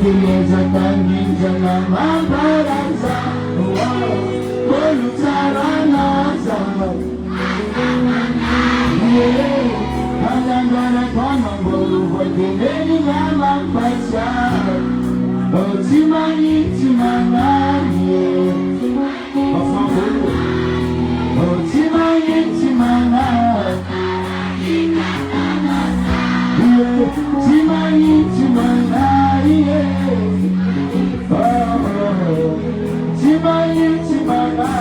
Beleza da ninja na mambaraza, Bolutara naza, Alangana kama bolu wadumeni na mambasa, Otimani timangani, Otimani timangani, Timani timangani, Timani timangani.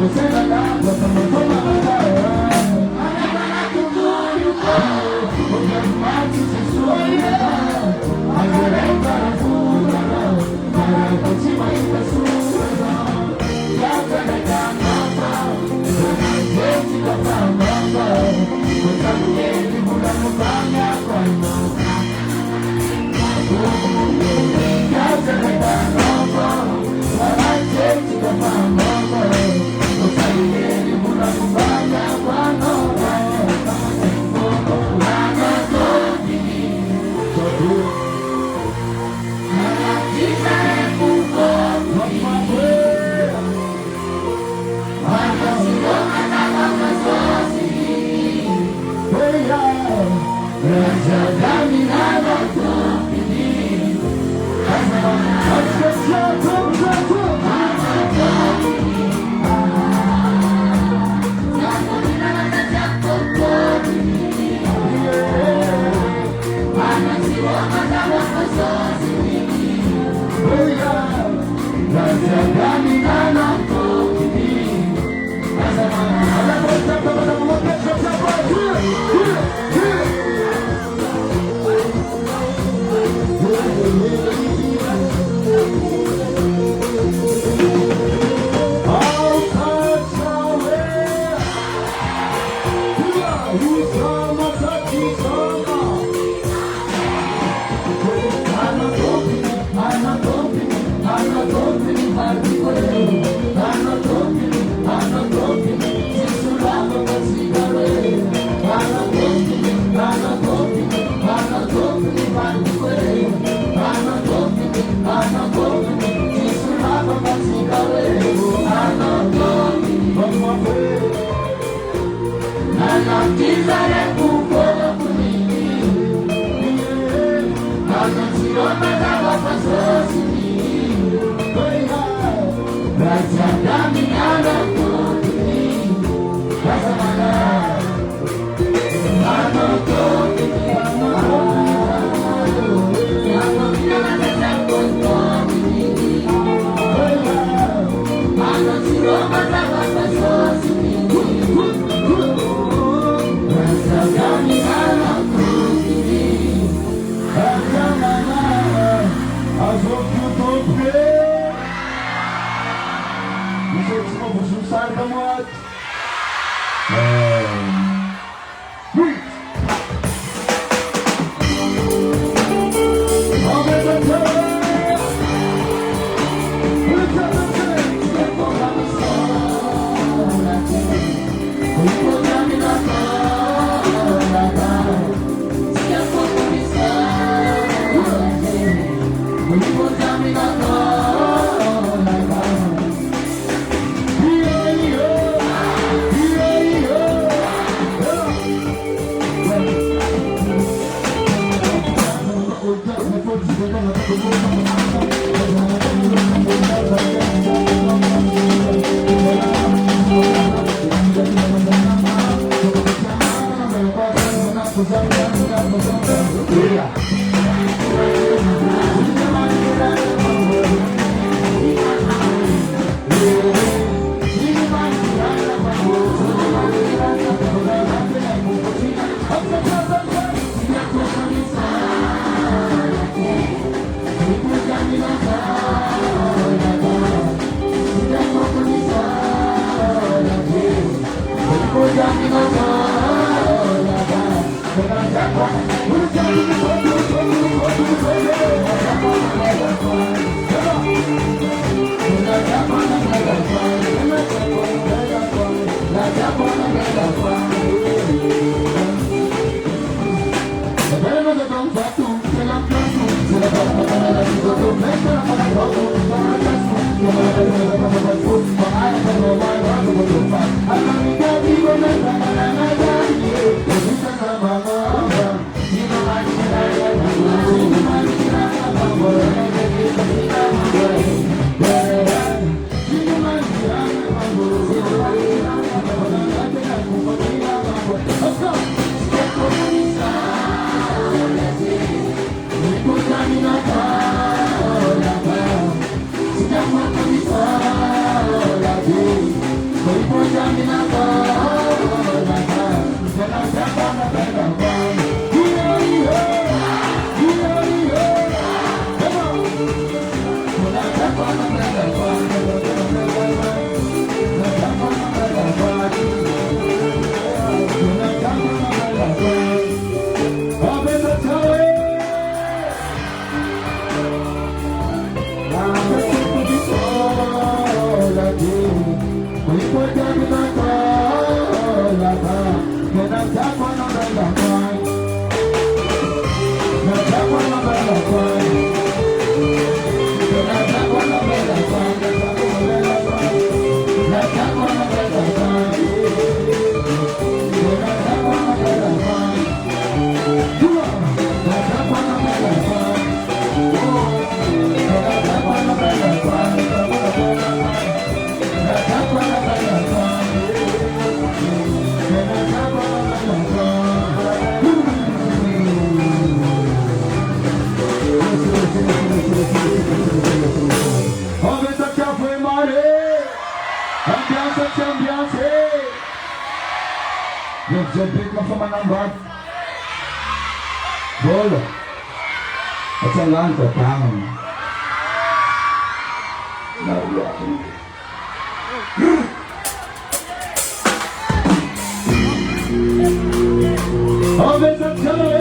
Yeah. Ambiance. Yung beat mo sa manambat. Bolo. At sa lang ko, tangon. Oh, there's a color.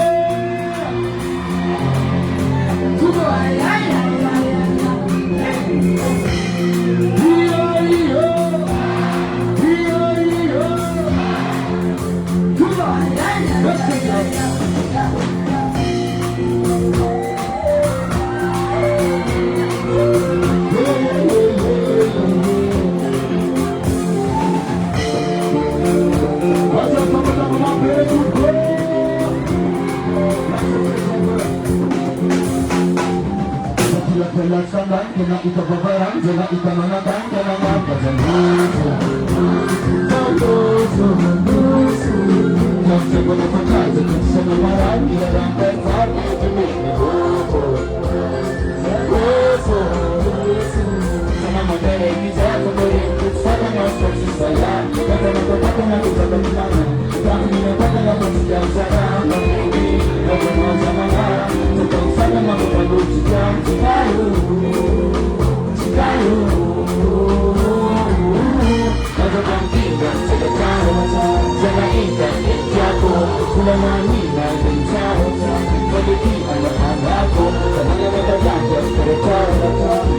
Laksanakan, kena kita babaran, jangan kita menangkan, kena ngapa jangan lusu. Yang coba berpakai, jangan sama marah, dia rampai farmi, jemik ni lusu. Sama model ini saya kembali, sama nyosok si saya. Kata-kata yang kita bagaimana, kami minapkan yang bersedia saya. Kami ini, kata mau sama marah, tetap saya mampu produksi yang Chicago. Kata bangkitan sekarang, jangan ingat kerjaku. Kulanganina dan cara, bagi anak-anakku. Karena mereka jangkau kerja,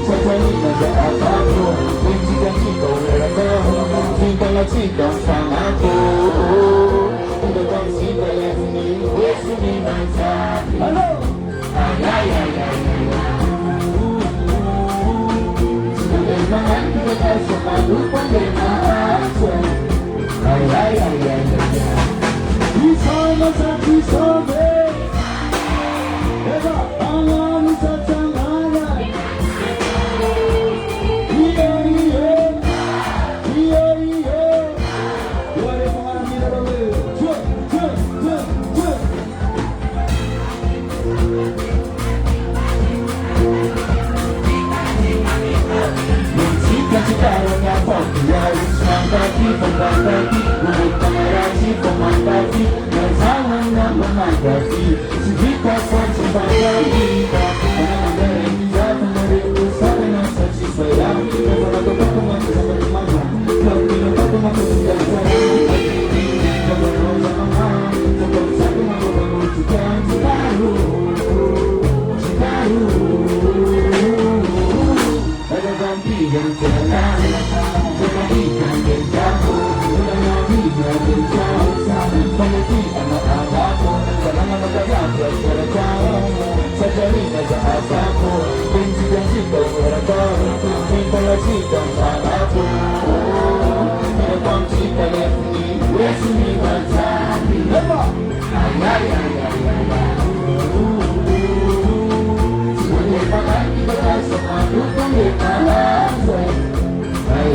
sejanina jahatku. Cinta-cinta mereka, cinta-cinta sangatku. Udah bang cinta yang ini, Yesus ni bangsa. Halo, ay. Jangan kita semua lupa dengan ay. Di sana satu sobe, eva alam satangana. Iya. Boleh pengarang kita boleh. Cuk. Sekarang apa? Dari semangkaki, pembangkaki, bubuk pengarasi, pemangkaki, dan zaman yang memangkaki. Sejika pun sembangkaki, menang dari dia menerima usaha yang saksi sayang. Kalau kau mengaku sama dimana, kau tidak kau mengaku tidak sayang. Kau berdoa sama, kau satu mengaku mengucapkan Chicago. Ada ganti yang jalan, sebagian yang jatuh, ulangnya dia berjauh, memiliki anak-anakku, jangan bergaya berjauh, sejari aja asaku, benci dan cinta berkau, cinta lagi dan salahku, memang cinta yang ini, Yesus ni berjati, ay. Makan kita semua dukung kita langsung. Ay.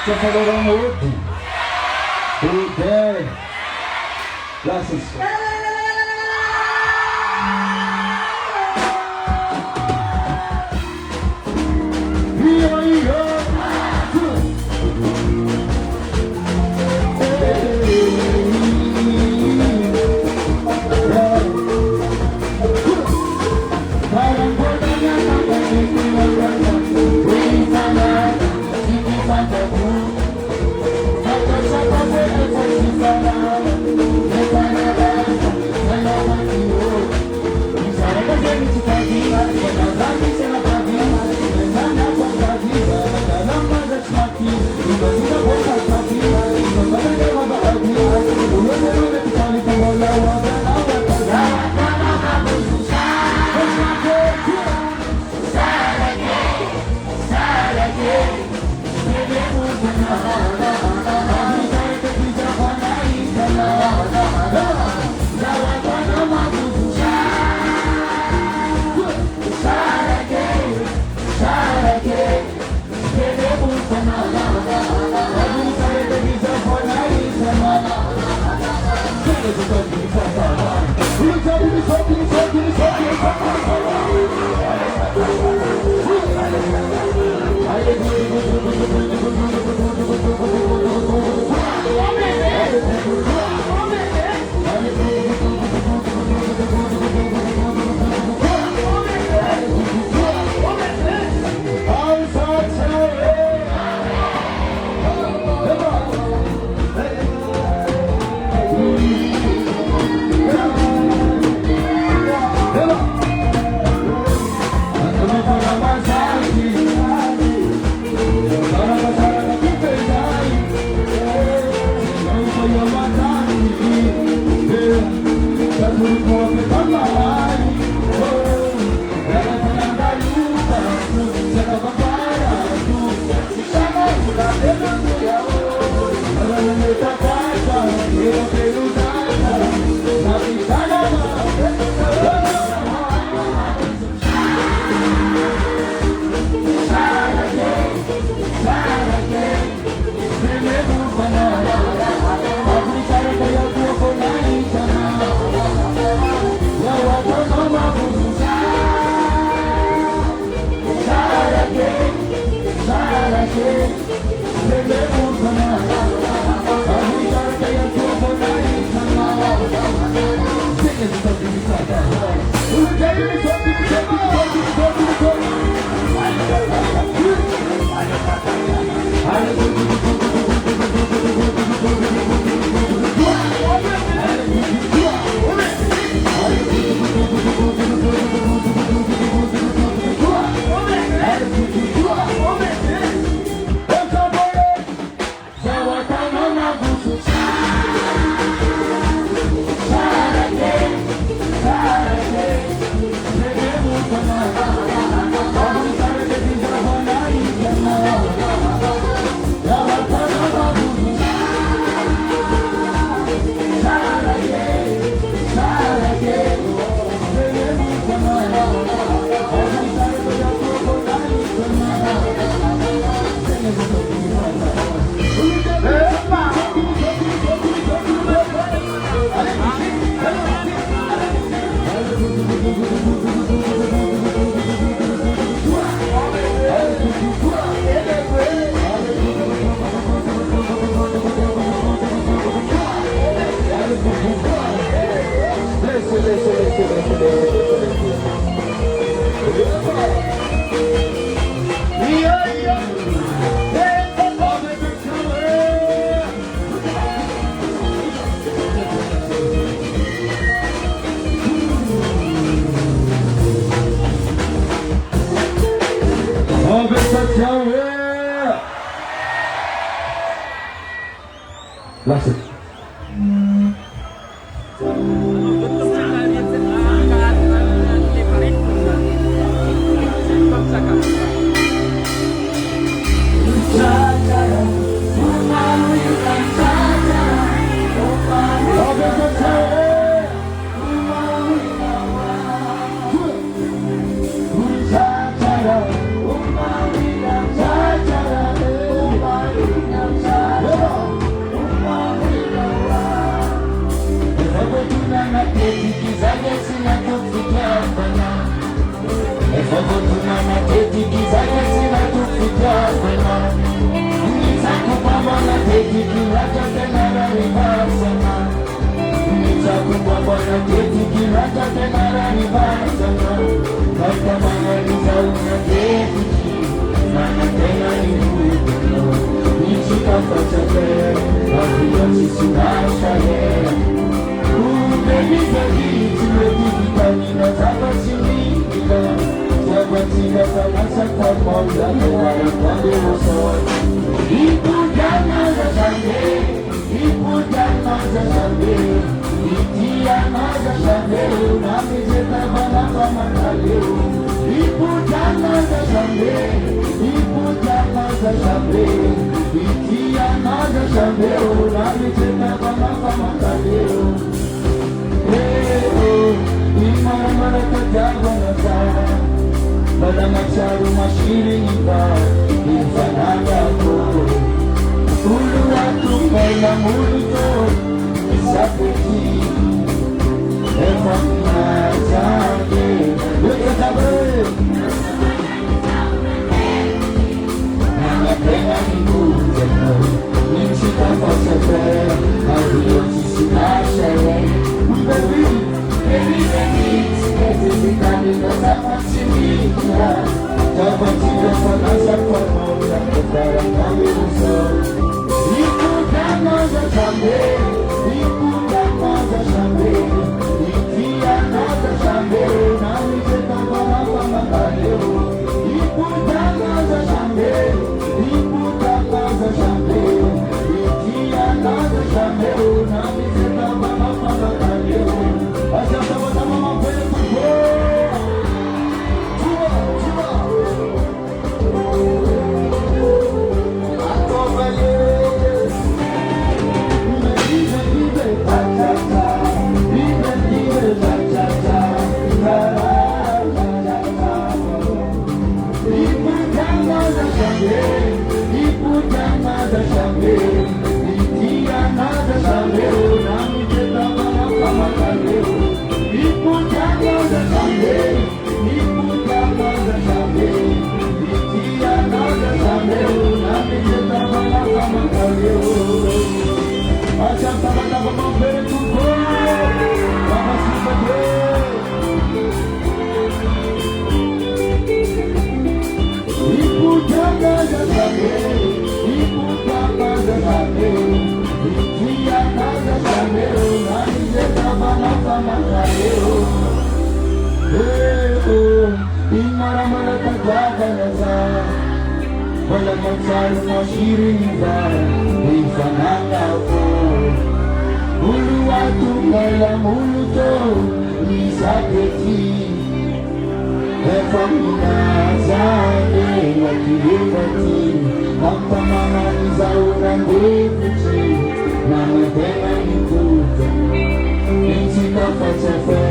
Sasalarang Wood. Okay. Glasses. Langsung. Umma japo tunaketi gizani zinatuficha tena, nitakupambana keti kiracha tena raribasana, nitakupambana keti kiracha tena raribasana, katika mangaliza unaketi mana tena nihuduno, nichikapata kere hakuwa chisinasha hera, ubebika hiti webika nina tabatimika, tabatika kanasa kwa moja mewara kwande usoni, ikudana za shambe, ikudana za shambe, ikiana za shambe, unamizeta bana kama kaleo, ikudana za shambe, ikudana za shambe, ikiana za shambe, unamizeta bana kama kaleo. Imara mara katawa na sana, bala macharu mashiri nipa, ifananga ko. Ulu watu kaya muluto, isapeti, efamina change, weka tabre. Nanga tenga nikuze no, nchika fasafe, ahiyo sisi nashe. Baby, specifically because I want to meet you. I want you to for myself for more than the better time you so. You put down on the champagne, you put down on the champagne, you see another champagne, now we take on the radio. You put down on the champagne, you put down on the champagne, you see another champagne, now we take on the radio. Wala magsalo mo shiriba, ifananga ko. Ulu watu kala muluto, isapeti. Efamina zane, wakilibati. Kampamana nizauna ndefuchi, namatema nikuta. Nichika fachafe,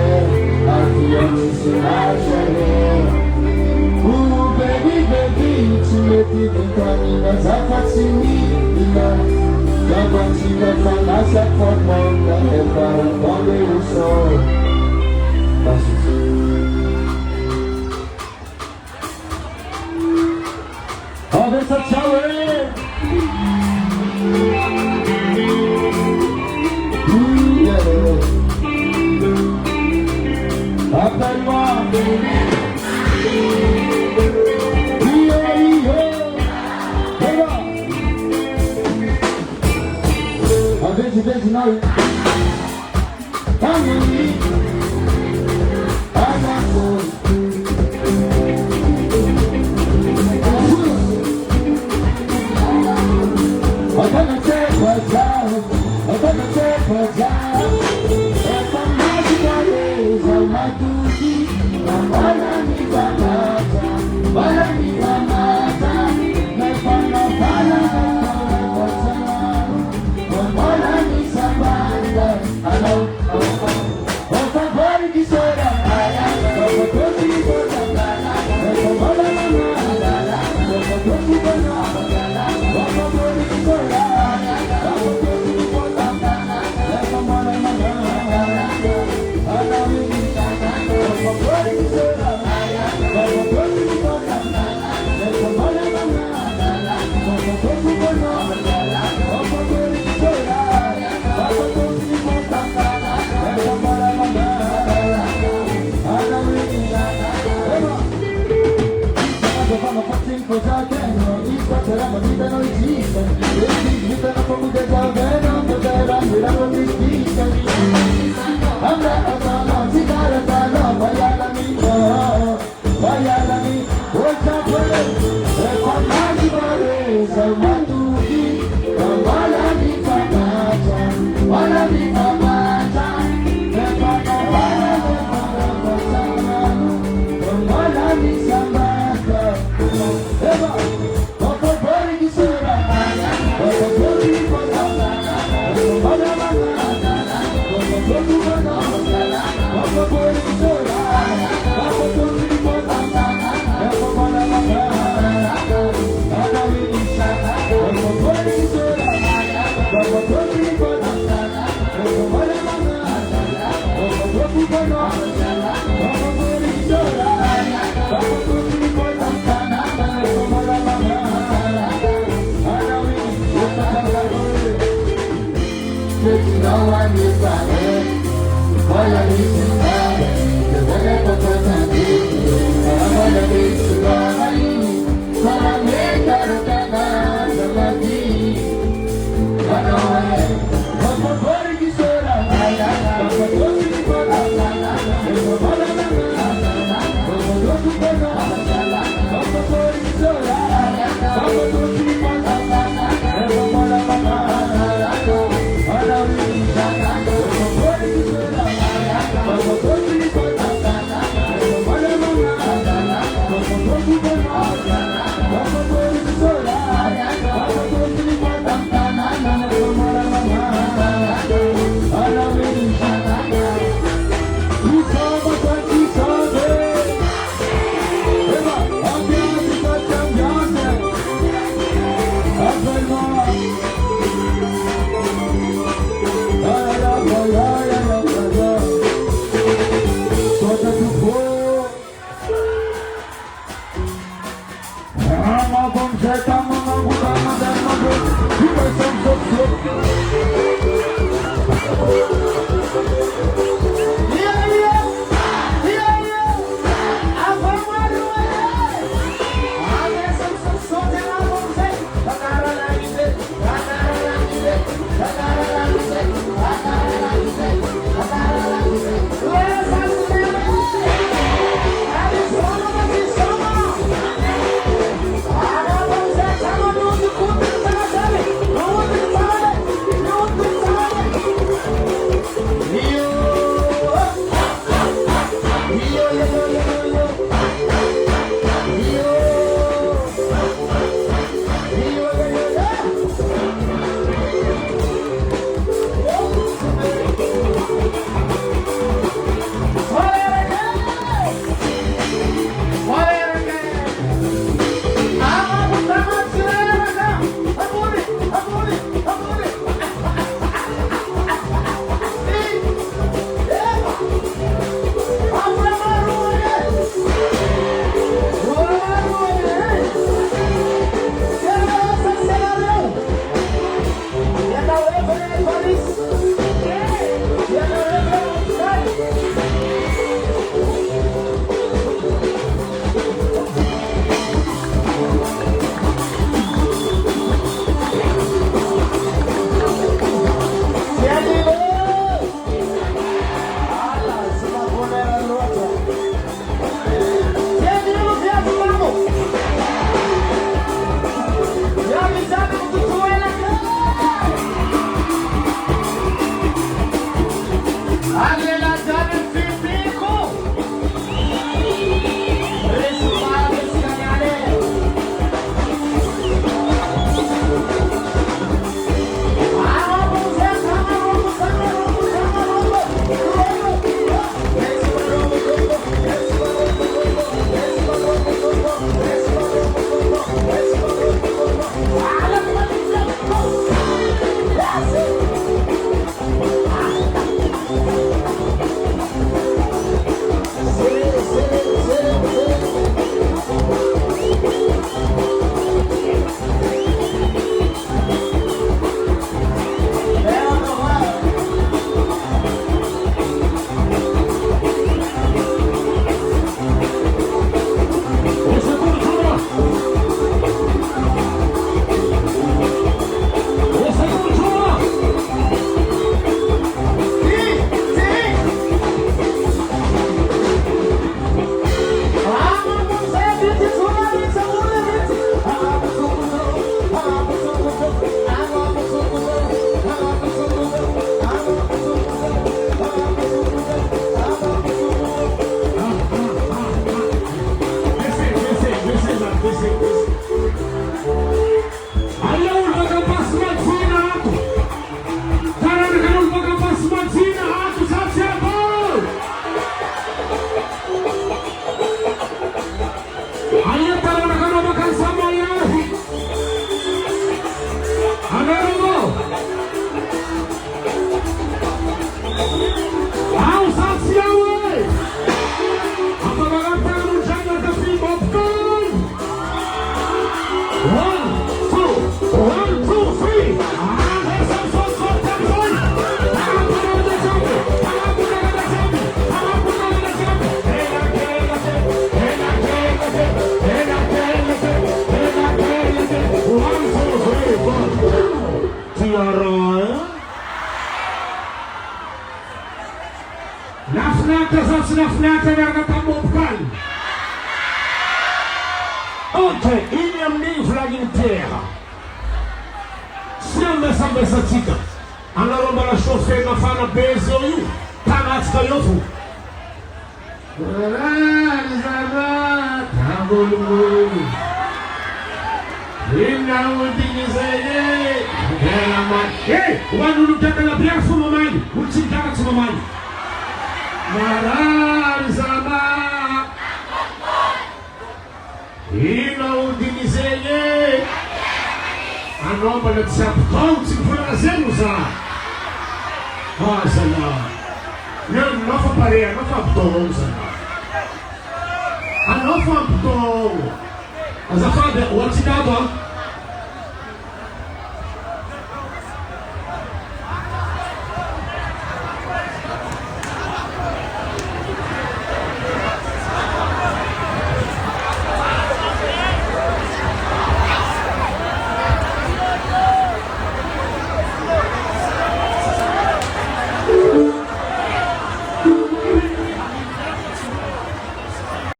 afia nisimashere. Baby, tuleti vitamina za fatimina, jabantika fanasa kwa mwanga, efara kwande uso. Avesa chawe! Apelwa! Vezi noi Family Anaco I'm gonna take a job I'm gonna take a job If I'm not days I'm not duty I'm gonna need a mata Gonna need a mata If I'm not Hello, tipo già che non riscatterà ma vita non esiste e si gritano come che già vedono che verranno la conquista andare a no si dare a no vai alla mi vuoi sapere e quando si vuole salva tutti non vuole mi fa maccia vuole mi fa maccia e quando vuole non vuole mi sa maccia e va dopo fuori di sera dopo fuori di sera dopo fuori di no one is valid. All I need is love. The weather for personality. All I need is love. All I need is love. Somebody. I know I am. But my body is so loud. But my body is so loud. But my body is so loud. But my body is so loud. But my body is so loud. But my body is so Nafnata nakatambukal. Okay, ili ya mnii flagi mtera. Siya mesa tika. Anaromba la shofe mafana bezi oyu. Tana atika yofu. Nizaba tambulu. Ina udinizeye. Hey, wanulu kakala biya sumamani. Uchitaka sumamani. Marazama ina udinizeye anomba na tsaptau tsikufuna zenu za sana nofa parea nofa ptongo sana anofa ptongo azafade watikaba